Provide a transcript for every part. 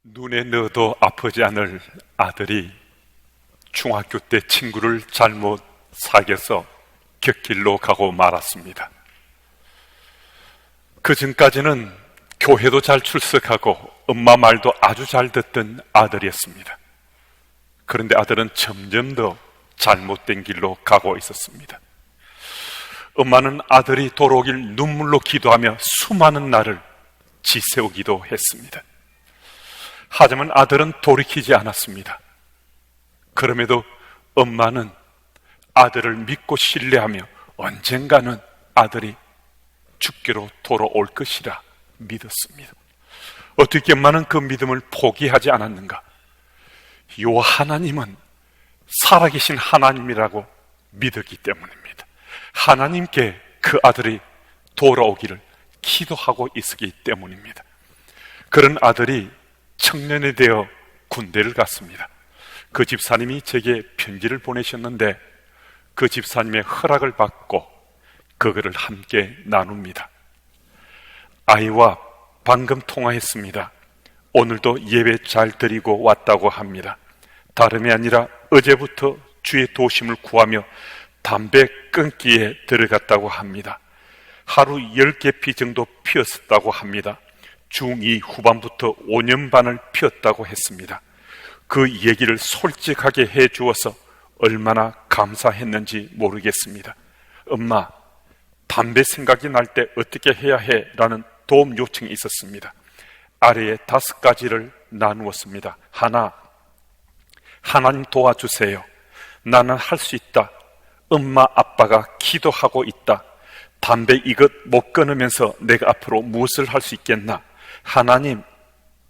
눈에 넣어도 아프지 않을 아들이 중학교 때 친구를 잘못 사귀어서 곁길로 가고 말았습니다. 그 전까지는 교회도 잘 출석하고 엄마 말도 아주 잘 듣던 아들이었습니다. 그런데 아들은 점점 더 잘못된 길로 가고 있었습니다. 엄마는 아들이 돌아오길 눈물로 기도하며 수많은 날을 지새우기도 했습니다. 하지만 아들은 돌이키지 않았습니다. 그럼에도 엄마는 아들을 믿고 신뢰하며 언젠가는 아들이 죽기로 돌아올 것이라 믿었습니다. 어떻게 엄마는 그 믿음을 포기하지 않았는가? 요 하나님은 살아계신 하나님이라고 믿었기 때문입니다. 하나님께 그 아들이 돌아오기를 기도하고 있었기 때문입니다. 그런 아들이 청년이 되어 군대를 갔습니다. 그 집사님이 제게 편지를 보내셨는데 그 집사님의 허락을 받고 그거를 함께 나눕니다. 아이와 방금 통화했습니다. 오늘도 예배 잘 드리고 왔다고 합니다. 다름이 아니라 어제부터 주의 도심을 구하며 담배 끊기에 들어갔다고 합니다. 하루 10개 피 정도 피웠다고 합니다. 중2 후반부터 5년 반을 피웠다고 했습니다. 그 얘기를 솔직하게 해주어서 얼마나 감사했는지 모르겠습니다. 엄마, 담배 생각이 날 때 어떻게 해야 해? 라는 도움 요청이 있었습니다. 아래에 5가지를 나누었습니다. 하나, 하나님 도와주세요. 나는 할 수 있다. 엄마, 아빠가 기도하고 있다. 담배 이것 못 끊으면서 내가 앞으로 무엇을 할 수 있겠나? 하나님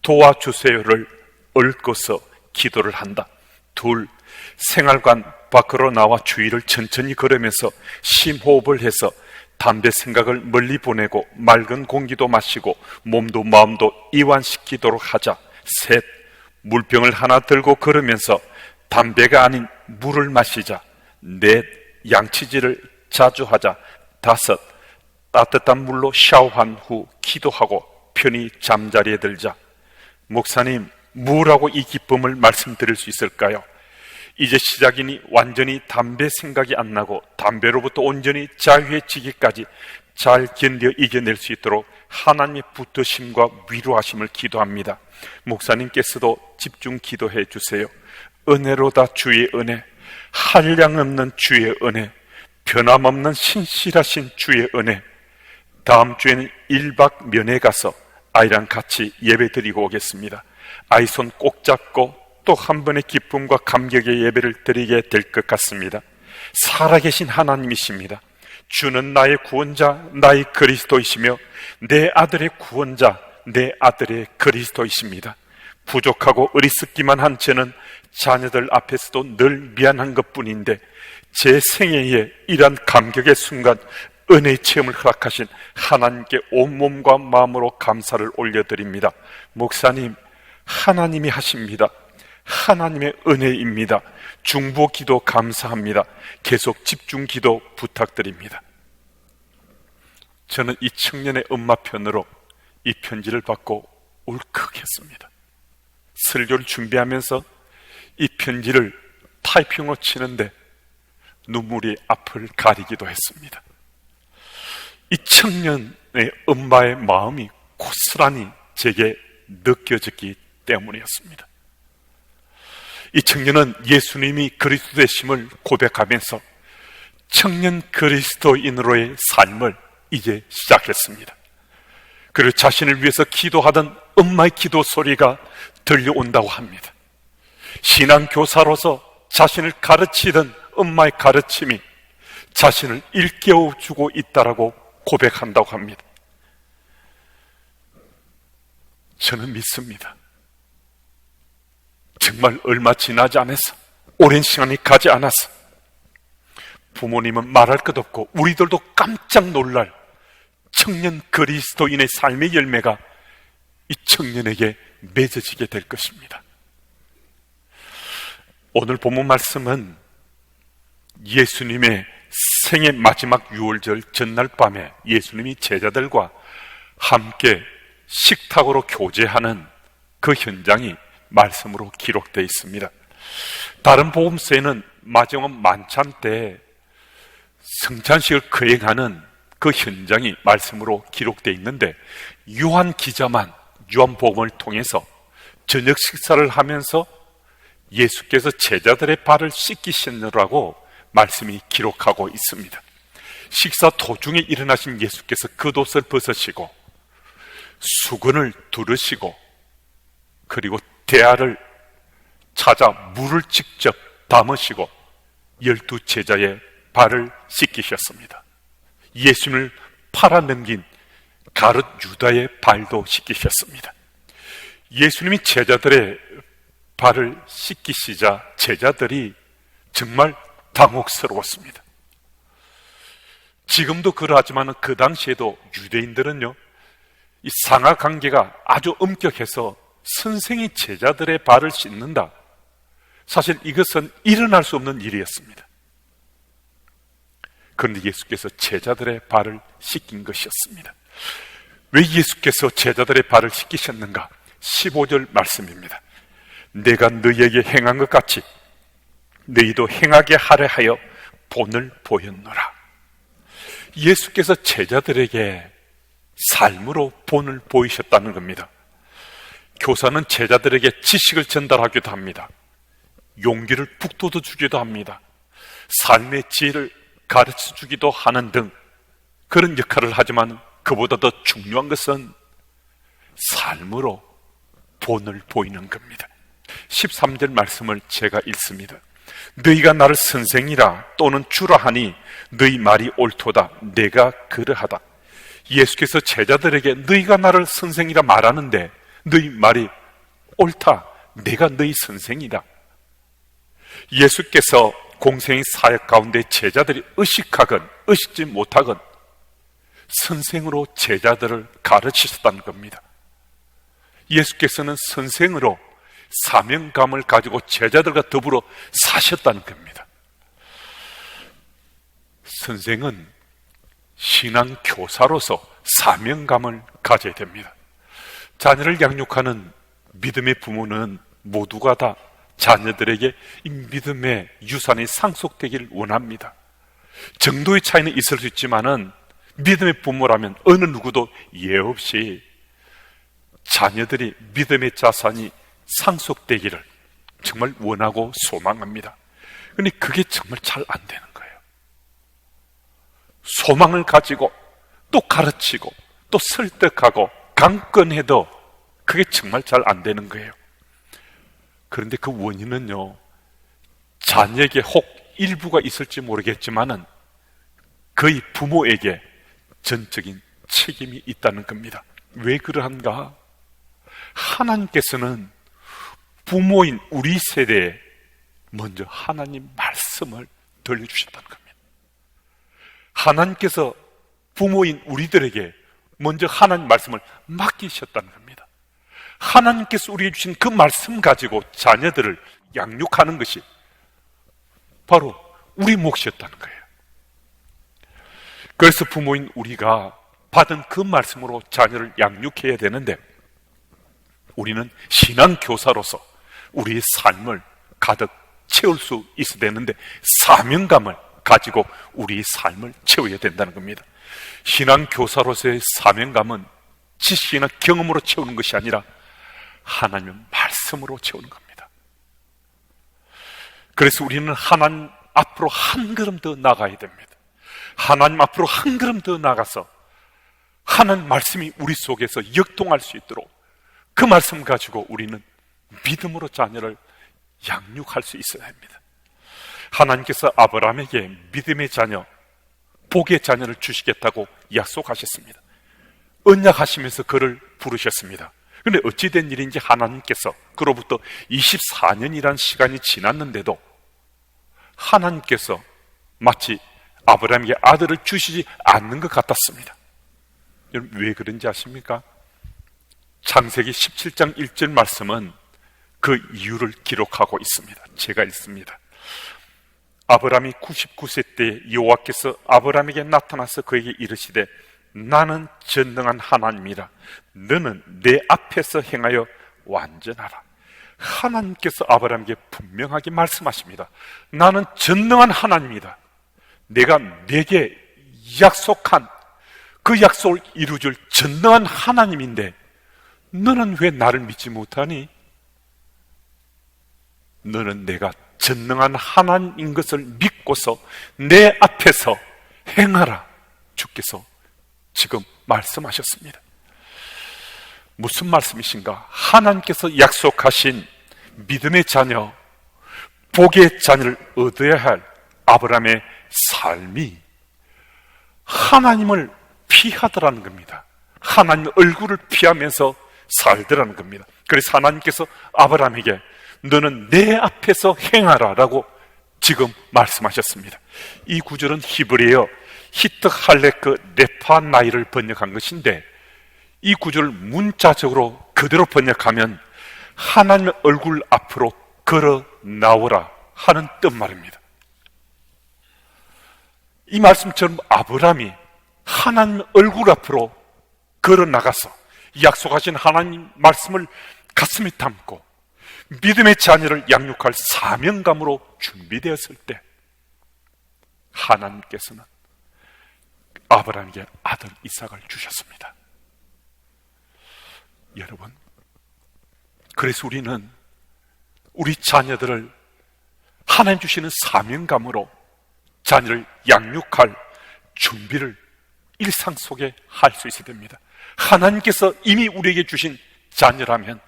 도와주세요를 얽어서 기도를 한다. 둘, 생활관 밖으로 나와 주위를 천천히 걸으면서 심호흡을 해서 담배 생각을 멀리 보내고 맑은 공기도 마시고 몸도 마음도 이완시키도록 하자. 셋, 물병을 하나 들고 걸으면서 담배가 아닌 물을 마시자. 넷, 양치질을 자주 하자. 다섯, 따뜻한 물로 샤워한 후 기도하고 편히 잠자리에 들자. 목사님, 뭐라고 이 기쁨을 말씀드릴 수 있을까요? 이제 시작이니 완전히 담배 생각이 안 나고 담배로부터 온전히 자유해지기까지 잘 견뎌 이겨낼 수 있도록 하나님의 붙드심과 위로하심을 기도합니다. 목사님께서도 집중 기도해 주세요. 은혜로다 주의 은혜, 한량없는 주의 은혜, 변함없는 신실하신 주의 은혜. 다음 주에는 1박 면회 가서 아이랑 같이 예배 드리고 오겠습니다. 아이 손 꼭 잡고 또 한 번의 기쁨과 감격의 예배를 드리게 될 것 같습니다. 살아계신 하나님이십니다. 주는 나의 구원자, 나의 그리스도이시며 내 아들의 구원자, 내 아들의 그리스도이십니다. 부족하고 어리석기만 한 저는 자녀들 앞에서도 늘 미안한 것뿐인데 제 생애에 이러한 감격의 순간 은혜의 체험을 허락하신 하나님께 온몸과 마음으로 감사를 올려드립니다. 목사님, 하나님이 하십니다. 하나님의 은혜입니다. 중보 기도 감사합니다. 계속 집중 기도 부탁드립니다. 저는 이 청년의 엄마 편으로 이 편지를 받고 울컥했습니다. 설교를 준비하면서 이 편지를 타이핑으로 치는데 눈물이 앞을 가리기도 했습니다. 이 청년의 엄마의 마음이 고스란히 제게 느껴졌기 때문이었습니다. 이 청년은 예수님이 그리스도 되심을 고백하면서 청년 그리스도인으로의 삶을 이제 시작했습니다. 그리고 자신을 위해서 기도하던 엄마의 기도 소리가 들려온다고 합니다. 신앙교사로서 자신을 가르치던 엄마의 가르침이 자신을 일깨워주고 있다라고 고백한다고 합니다. 저는 믿습니다. 정말 얼마 지나지 않아서, 오랜 시간이 가지 않아서 부모님은 말할 것 없고 우리들도 깜짝 놀랄 청년 그리스도인의 삶의 열매가 이 청년에게 맺어지게 될 것입니다. 오늘 본문 말씀은 예수님의 생애 마지막 유월절 전날 밤에 예수님이 제자들과 함께 식탁으로 교제하는 그 현장이 말씀으로 기록되어 있습니다. 다른 복음서에는 마지막 만찬 때 성찬식을 거행하는 그 현장이 말씀으로 기록되어 있는데, 요한 기자만 요한복음을 통해서 저녁 식사를 하면서 예수께서 제자들의 발을 씻기시느라고 말씀이 기록하고 있습니다. 식사 도중에 일어나신 예수께서 겉옷을 벗으시고 수건을 두르시고 그리고 대야를 찾아 물을 직접 담으시고 12 제자의 발을 씻기셨습니다. 예수님을 팔아넘긴 가룟 유다의 발도 씻기셨습니다. 예수님이 제자들의 발을 씻기시자 제자들이 정말 당혹스러웠습니다. 지금도 그러하지만 그 당시에도 유대인들은요, 이 상하 관계가 아주 엄격해서 선생이 제자들의 발을 씻는다, 사실 이것은 일어날 수 없는 일이었습니다. 그런데 예수께서 제자들의 발을 씻긴 것이었습니다. 왜 예수께서 제자들의 발을 씻기셨는가? 15절 말씀입니다. 내가 너희에게 행한 것 같이 너희도 행하게 하려 하여 본을 보였노라. 예수께서 제자들에게 삶으로 본을 보이셨다는 겁니다. 교사는 제자들에게 지식을 전달하기도 합니다. 용기를 북돋워 주기도 합니다. 삶의 지혜를 가르쳐 주기도 하는 등 그런 역할을 하지만, 그보다 더 중요한 것은 삶으로 본을 보이는 겁니다. 13절 말씀을 제가 읽습니다. 너희가 나를 선생이라 또는 주라 하니 너희 말이 옳도다. 내가 그러하다. 예수께서 제자들에게 너희가 나를 선생이라 말하는데 너희 말이 옳다. 내가 너희 선생이다. 예수께서 공생의 사역 가운데 제자들이 의식하건 의식지 못하건 선생으로 제자들을 가르치셨다는 겁니다. 예수께서는 선생으로 사명감을 가지고 제자들과 더불어 사셨다는 겁니다. 선생은 신앙 교사로서 사명감을 가져야 됩니다. 자녀를 양육하는 믿음의 부모는 모두가 다 자녀들에게 이 믿음의 유산이 상속되기를 원합니다. 정도의 차이는 있을 수 있지만은 믿음의 부모라면 어느 누구도 예 없이 자녀들이 믿음의 자산이 상속되기를 정말 원하고 소망합니다. 그런데 그게 정말 잘 안 되는 거예요. 소망을 가지고 또 가르치고 또 설득하고 강권해도 그게 정말 잘 안 되는 거예요. 그런데 그 원인은요, 자녀에게 혹 일부가 있을지 모르겠지만은 거의 부모에게 전적인 책임이 있다는 겁니다. 왜 그러한가? 하나님께서는 부모인 우리 세대에 먼저 하나님 말씀을 들려주셨다는 겁니다. 하나님께서 부모인 우리들에게 먼저 하나님 말씀을 맡기셨다는 겁니다. 하나님께서 우리에게 주신 그 말씀 가지고 자녀들을 양육하는 것이 바로 우리 몫이었다는 거예요. 그래서 부모인 우리가 받은 그 말씀으로 자녀를 양육해야 되는데, 우리는 신앙교사로서 우리의 삶을 가득 채울 수 있어야 되는데 사명감을 가지고 우리의 삶을 채워야 된다는 겁니다. 신앙교사로서의 사명감은 지식이나 경험으로 채우는 것이 아니라 하나님의 말씀으로 채우는 겁니다. 그래서 우리는 하나님 앞으로 한 걸음 더 나가야 됩니다. 하나님 앞으로 한 걸음 더 나가서 하나님 말씀이 우리 속에서 역동할 수 있도록 그 말씀 가지고 우리는 믿음으로 자녀를 양육할 수 있어야 합니다. 하나님께서 아브라함에게 믿음의 자녀, 복의 자녀를 주시겠다고 약속하셨습니다. 언약하시면서 그를 부르셨습니다. 그런데 어찌된 일인지 하나님께서 그로부터 24년이라는 시간이 지났는데도 하나님께서 마치 아브라함에게 아들을 주시지 않는 것 같았습니다. 여러분, 왜 그런지 아십니까? 창세기 17장 1절 말씀은 그 이유를 기록하고 있습니다. 제가 읽습니다. 아브라함이 99세 때 여호와께서 아브라함에게 나타나서 그에게 이르시되 나는 전능한 하나님이라. 너는 내 앞에서 행하여 완전하라. 하나님께서 아브라함에게 분명하게 말씀하십니다. 나는 전능한 하나님이다. 내가 내게 약속한 그 약속을 이루어줄 전능한 하나님인데 너는 왜 나를 믿지 못하니? 너는 내가 전능한 하나님인 것을 믿고서 내 앞에서 행하라. 주께서 지금 말씀하셨습니다. 무슨 말씀이신가? 하나님께서 약속하신 믿음의 자녀, 복의 자녀를 얻어야 할 아브라함의 삶이 하나님을 피하더라는 겁니다. 하나님 얼굴을 피하면서 살더라는 겁니다. 그래서 하나님께서 아브라함에게 너는 내 앞에서 행하라 라고 지금 말씀하셨습니다. 이 구절은 히브리어 히트 할레크 레파나이를 번역한 것인데 이 구절을 문자적으로 그대로 번역하면 하나님의 얼굴 앞으로 걸어 나오라 하는 뜻 말입니다. 이 말씀처럼 아브라함이 하나님의 얼굴 앞으로 걸어 나가서 약속하신 하나님 말씀을 가슴에 담고 믿음의 자녀를 양육할 사명감으로 준비되었을 때 하나님께서는 아브라함에게 아들 이삭을 주셨습니다. 여러분, 그래서 우리는 우리 자녀들을 하나님 주시는 사명감으로 자녀를 양육할 준비를 일상 속에 할 수 있어야 됩니다. 하나님께서 이미 우리에게 주신 자녀라면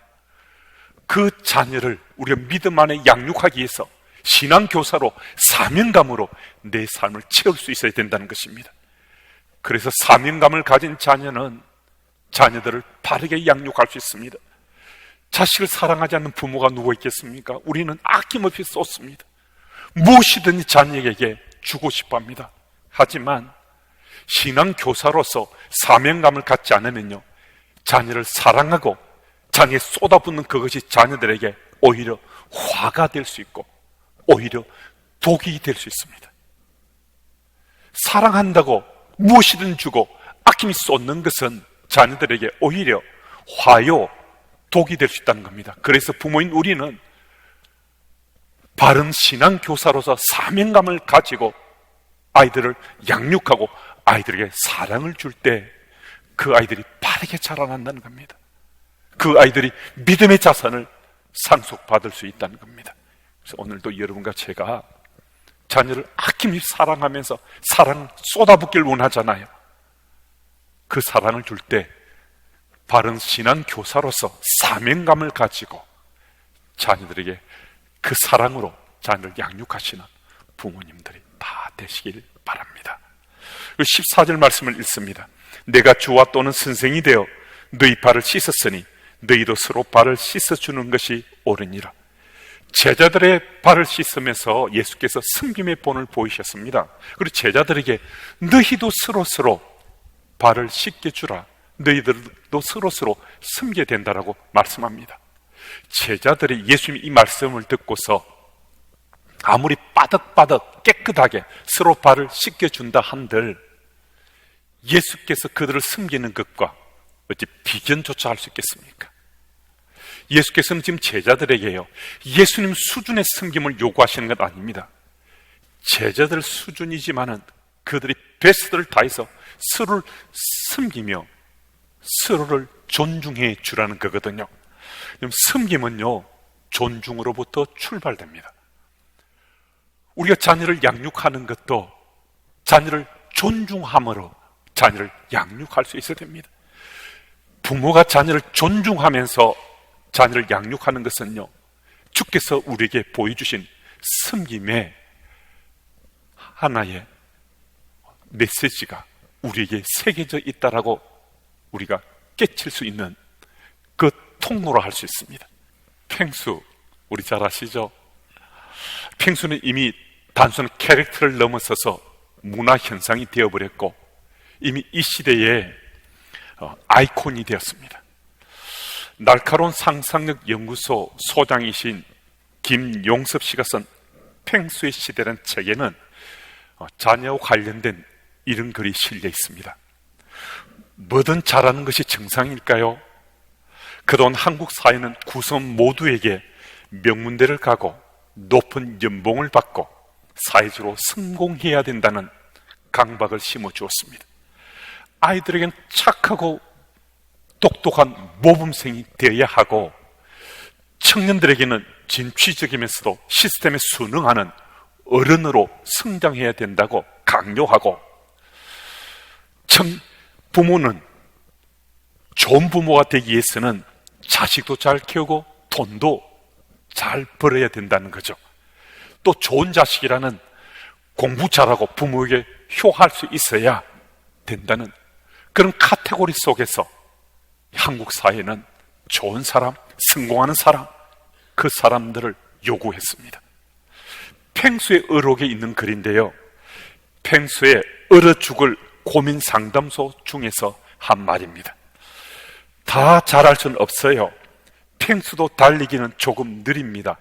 그 자녀를 우리가 믿음 안에 양육하기 위해서 신앙교사로 사명감으로 내 삶을 채울 수 있어야 된다는 것입니다. 그래서 사명감을 가진 자녀는 자녀들을 바르게 양육할 수 있습니다. 자식을 사랑하지 않는 부모가 누구 있겠습니까? 우리는 아낌없이 쏟습니다. 무엇이든지 자녀에게 주고 싶어 합니다. 하지만 신앙교사로서 사명감을 갖지 않으면요, 자녀를 사랑하고 자녀에 쏟아붓는 그것이 자녀들에게 오히려 화가 될 수 있고 오히려 독이 될 수 있습니다. 사랑한다고 무엇이든 주고 아낌이 쏟는 것은 자녀들에게 오히려 화요, 독이 될 수 있다는 겁니다. 그래서 부모인 우리는 바른 신앙교사로서 사명감을 가지고 아이들을 양육하고 아이들에게 사랑을 줄 때 그 아이들이 바르게 자라난다는 겁니다. 그 아이들이 믿음의 자산을 상속받을 수 있다는 겁니다. 그래서 오늘도 여러분과 제가 자녀를 아낌없이 사랑하면서 사랑을 쏟아붓길 원하잖아요. 그 사랑을 줄 때 바른 신앙교사로서 사명감을 가지고 자녀들에게 그 사랑으로 자녀를 양육하시는 부모님들이 다 되시길 바랍니다. 14절 말씀을 읽습니다. 내가 주와 또는 선생이 되어 너희 발을 씻었으니 너희도 서로 발을 씻어주는 것이 옳으니라. 제자들의 발을 씻으면서 예수께서 섬김의 본을 보이셨습니다. 그리고 제자들에게 너희도 서로 발을 씻겨주라. 너희들도 서로 섬게 된다라고 말씀합니다. 제자들이 예수님이 이 말씀을 듣고서 아무리 빠득빠득 깨끗하게 서로 발을 씻겨준다 한들 예수께서 그들을 섬기는 것과 어찌 비견조차 할 수 있겠습니까? 예수께서는 지금 제자들에게요, 예수님 수준의 섬김을 요구하시는 것 아닙니다. 제자들 수준이지만은 그들이 베스트를 다해서 서로를 섬기며 서로를 존중해 주라는 거거든요. 섬김은요, 존중으로부터 출발됩니다. 우리가 자녀를 양육하는 것도 자녀를 존중함으로 자녀를 양육할 수 있어야 됩니다. 부모가 자녀를 존중하면서 자녀를 양육하는 것은요, 주께서 우리에게 보여주신 섬김의 하나의 메시지가 우리에게 새겨져 있다라고 우리가 깨칠 수 있는 그 통로로 할 수 있습니다. 펭수, 우리 잘 아시죠? 펭수는 이미 단순한 캐릭터를 넘어서서 문화 현상이 되어버렸고 이미 이 시대의 아이콘이 되었습니다. 날카로운 상상력 연구소 소장이신 김용섭 씨가 쓴 펭수의 시대라는 책에는 자녀와 관련된 이런 글이 실려 있습니다. 뭐든 잘하는 것이 정상일까요? 그동안 한국 사회는 구성 모두에게 명문대를 가고 높은 연봉을 받고 사회적으로 성공해야 된다는 강박을 심어주었습니다. 아이들에겐 착하고 똑똑한 모범생이 되어야 하고, 청년들에게는 진취적이면서도 시스템에 순응하는 어른으로 성장해야 된다고 강요하고, 부모는 좋은 부모가 되기 위해서는 자식도 잘 키우고 돈도 잘 벌어야 된다는 거죠. 또 좋은 자식이라는 공부 잘하고 부모에게 효할 수 있어야 된다는 그런 카테고리 속에서 한국 사회는 좋은 사람, 성공하는 사람, 그 사람들을 요구했습니다. 펭수의 의록에 있는 글인데요, 펭수의 얼어 죽을 고민 상담소 중에서 한 말입니다. 다 잘할 수는 없어요. 펭수도 달리기는 조금 느립니다.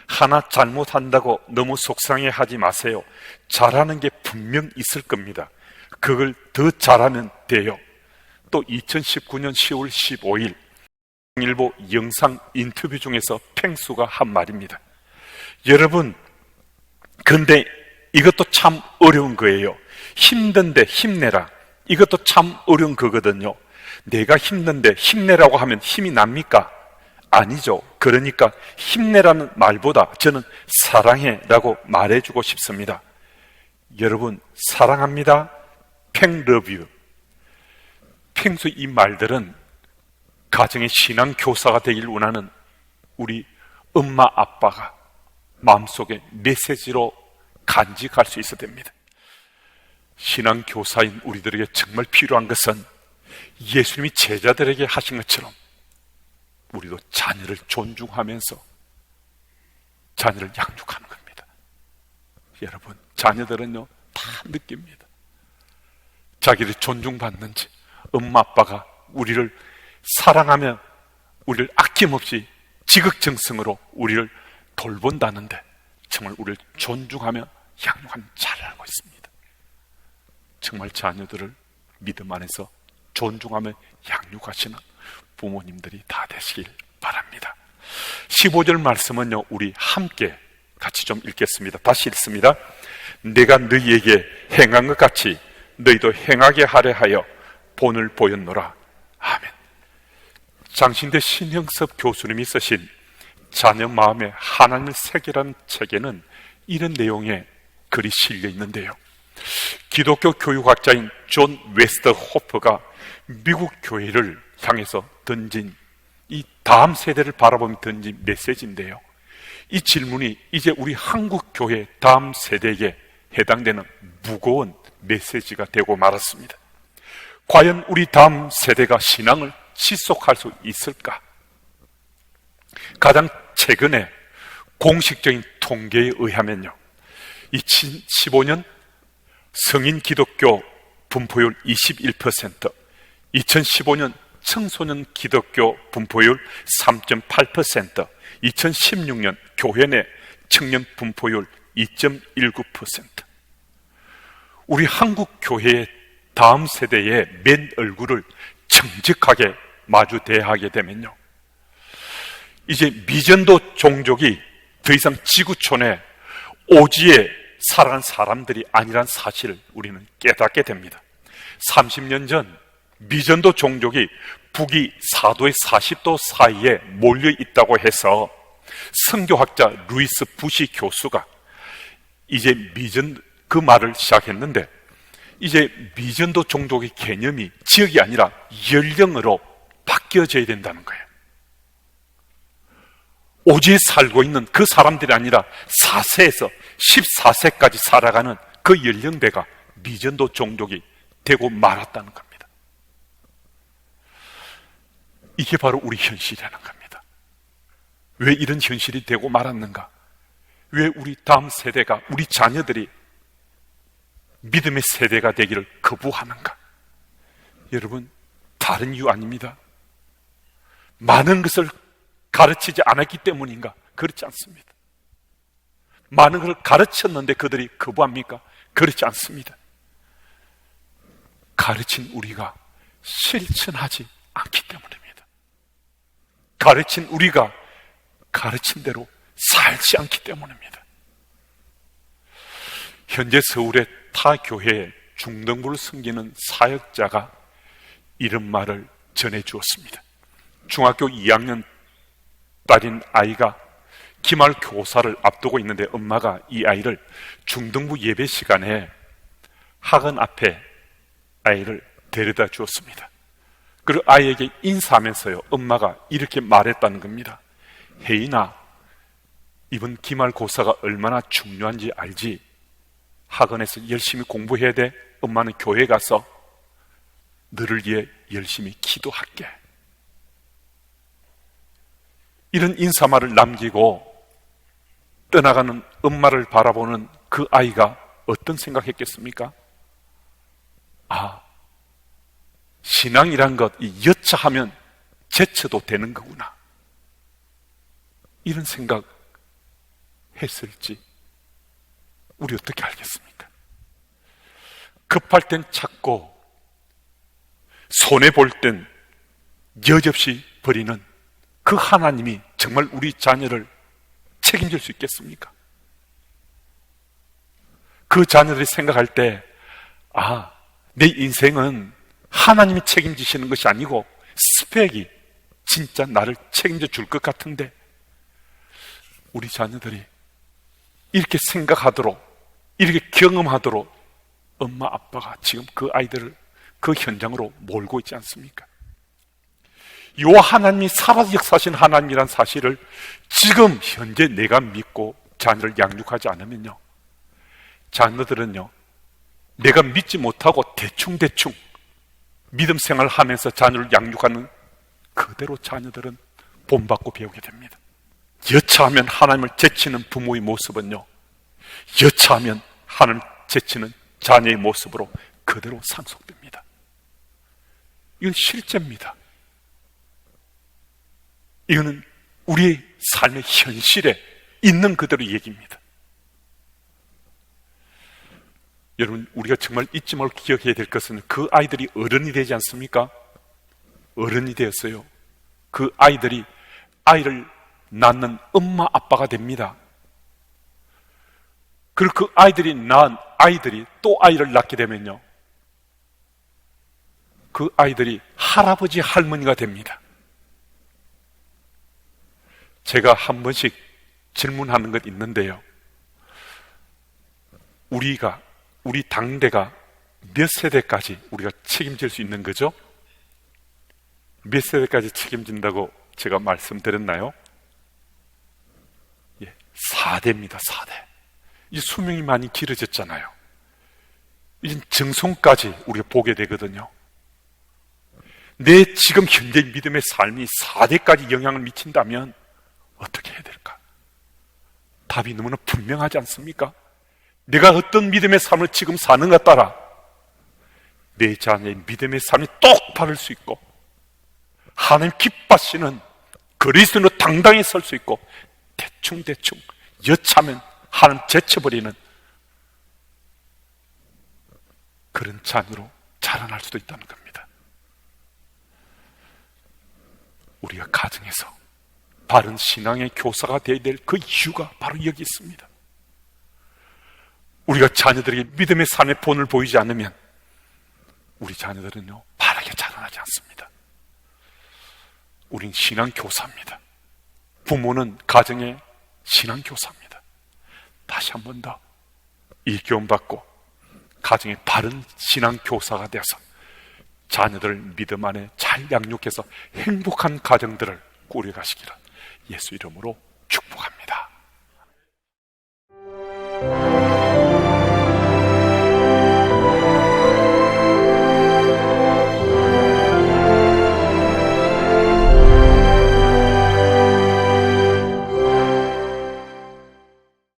하나 잘못한다고 너무 속상해하지 마세요. 잘하는 게 분명 있을 겁니다. 그걸 더 잘하면 돼요. 또 2019년 10월 15일 일보 영상 인터뷰 중에서 펭수가 한 말입니다. 여러분, 그런데 이것도 참 어려운 거예요. 힘든데 힘내라. 이것도 참 어려운 거거든요. 내가 힘든데 힘내라고 하면 힘이 납니까? 아니죠. 그러니까 힘내라는 말보다 저는 사랑해라고 말해주고 싶습니다. 여러분, 사랑합니다. 팽 러브 유. 펭수 이 말들은 가정의 신앙 교사가 되길 원하는 우리 엄마 아빠가 마음속에 메시지로 간직할 수 있어야 됩니다. 신앙 교사인 우리들에게 정말 필요한 것은 예수님이 제자들에게 하신 것처럼 우리도 자녀를 존중하면서 자녀를 양육하는 겁니다. 여러분, 자녀들은요 다 느낍니다. 자기를 존중받는지, 엄마 아빠가 우리를 사랑하며 우리를 아낌없이 지극정성으로 우리를 돌본다는데 정말 우리를 존중하며 양육하는 잘 알고 있습니다. 정말 자녀들을 믿음 안에서 존중하며 양육하시는 부모님들이 다 되시길 바랍니다. 15절 말씀은요, 우리 함께 같이 좀 읽겠습니다. 다시 읽습니다. 내가 너희에게 행한 것 같이 너희도 행하게 하려 하여 본을 보였노라. 아멘. 장신대 신형섭 교수님이 쓰신 자녀 마음에 하나님을 새기라는 책에는 이런 내용의 글이 실려 있는데요, 기독교 교육학자인 존 웨스터호프가 미국 교회를 향해서 던진, 이 다음 세대를 바라보며 던진 메시지인데요, 이 질문이 이제 우리 한국 교회 다음 세대에게 해당되는 무거운 메시지가 되고 말았습니다. 과연 우리 다음 세대가 신앙을 지속할 수 있을까? 가장 최근에 공식적인 통계에 의하면요, 2015년 성인 기독교 분포율 21%, 2015년 청소년 기독교 분포율 3.8%, 2016년 교회 내 청년 분포율 2.19%. 우리 한국 교회의 다음 세대의 맨 얼굴을 정직하게 마주 대하게 되면요, 이제 미전도 종족이 더 이상 지구촌에 오지에 살아간 사람들이 아니란 사실을 우리는 깨닫게 됩니다. 30년 전 미전도 종족이 북위 4도의 40도 사이에 몰려 있다고 해서 선교학자 루이스 부시 교수가 이제 그 말을 시작했는데, 이제 미전도 종족의 개념이 지역이 아니라 연령으로 바뀌어져야 된다는 거예요. 오지에 살고 있는 그 사람들이 아니라 4세에서 14세까지 살아가는 그 연령대가 미전도 종족이 되고 말았다는 겁니다. 이게 바로 우리 현실이라는 겁니다. 왜 이런 현실이 되고 말았는가? 왜 우리 다음 세대가, 우리 자녀들이 믿음의 세대가 되기를 거부하는가? 여러분, 다른 이유 아닙니다. 많은 것을 가르치지 않았기 때문인가? 그렇지 않습니다. 많은 걸 가르쳤는데 그들이 거부합니까? 그렇지 않습니다. 가르친 우리가 실천하지 않기 때문입니다. 가르친 우리가 가르친 대로 살지 않기 때문입니다. 현재 서울의 타 교회에 중등부를 섬기는 사역자가 이런 말을 전해주었습니다. 중학교 2학년 딸인 아이가 기말고사를 앞두고 있는데 엄마가 이 아이를 중등부 예배 시간에 학원 앞에 아이를 데려다 주었습니다. 그리고 아이에게 인사하면서요, 엄마가 이렇게 말했다는 겁니다. 혜인아, 이번 기말고사가 얼마나 중요한지 알지? 학원에서 열심히 공부해야 돼. 엄마는 교회 가서 너를 위해 열심히 기도할게. 이런 인사말을 남기고 떠나가는 엄마를 바라보는 그 아이가 어떤 생각했겠습니까? 아, 신앙이란 것, 이 여차하면 제쳐도 되는 거구나. 이런 생각 했을지 우리 어떻게 알겠습니까? 급할 땐 찾고 손해볼 땐 여지없이 버리는 그 하나님이 정말 우리 자녀를 책임질 수 있겠습니까? 그 자녀들이 생각할 때, 아, 내 인생은 하나님이 책임지시는 것이 아니고 스펙이 진짜 나를 책임져 줄 것 같은데, 우리 자녀들이 이렇게 생각하도록, 이렇게 경험하도록 엄마 아빠가 지금 그 아이들을 그 현장으로 몰고 있지 않습니까? 요 하나님이 살아서 역사하신 하나님이란 사실을 지금 현재 내가 믿고 자녀를 양육하지 않으면요, 자녀들은요, 내가 믿지 못하고 대충대충 믿음 생활을 하면서 자녀를 양육하는 그대로 자녀들은 본받고 배우게 됩니다. 여차하면 하나님을 제치는 부모의 모습은요, 여차하면 하나님을 제치는 자녀의 모습으로 그대로 상속됩니다. 이건 실제입니다. 이거는 우리의 삶의 현실에 있는 그대로 얘기입니다. 여러분, 우리가 정말 잊지 말고 기억해야 될 것은 그 아이들이 어른이 되지 않습니까? 어른이 되었어요. 그 아이들이 아이를 낳는 엄마 아빠가 됩니다. 그리고 그 아이들이 낳은 아이들이 또 아이를 낳게 되면요, 그 아이들이 할아버지 할머니가 됩니다. 제가 한 번씩 질문하는 것 있는데요, 우리 당대가 몇 세대까지 우리가 책임질 수 있는 거죠? 몇 세대까지 책임진다고 제가 말씀드렸나요? 예, 4대입니다. 4대. 이 수명이 많이 길어졌잖아요. 이제 정성까지 우리가 보게 되거든요. 내 지금 현재 믿음의 삶이 4대까지 영향을 미친다면 어떻게 해야 될까? 답이 너무나 분명하지 않습니까? 내가 어떤 믿음의 삶을 지금 사는가 따라 내 자녀의 믿음의 삶이 똑바를 수 있고, 하나님 기뻐하시는 그리스도로 당당히 설 수 있고, 대충대충 여차면 하나님 제쳐버리는 그런 자녀로 자라날 수도 있다는 겁니다. 우리가 가정에서 바른 신앙의 교사가 되어야 될 그 이유가 바로 여기 있습니다. 우리가 자녀들에게 믿음의 삶의 본을 보이지 않으면 우리 자녀들은요, 바르게 자라나지 않습니다. 우린 신앙 교사입니다. 부모는 가정의 신앙 교사입니다. 다시 한 번 더 이 교훈 받고 가정의 바른 신앙 교사가 되어서 자녀들을 믿음 안에 잘 양육해서 행복한 가정들을 꾸려가시기를 예수 이름으로 축복합니다.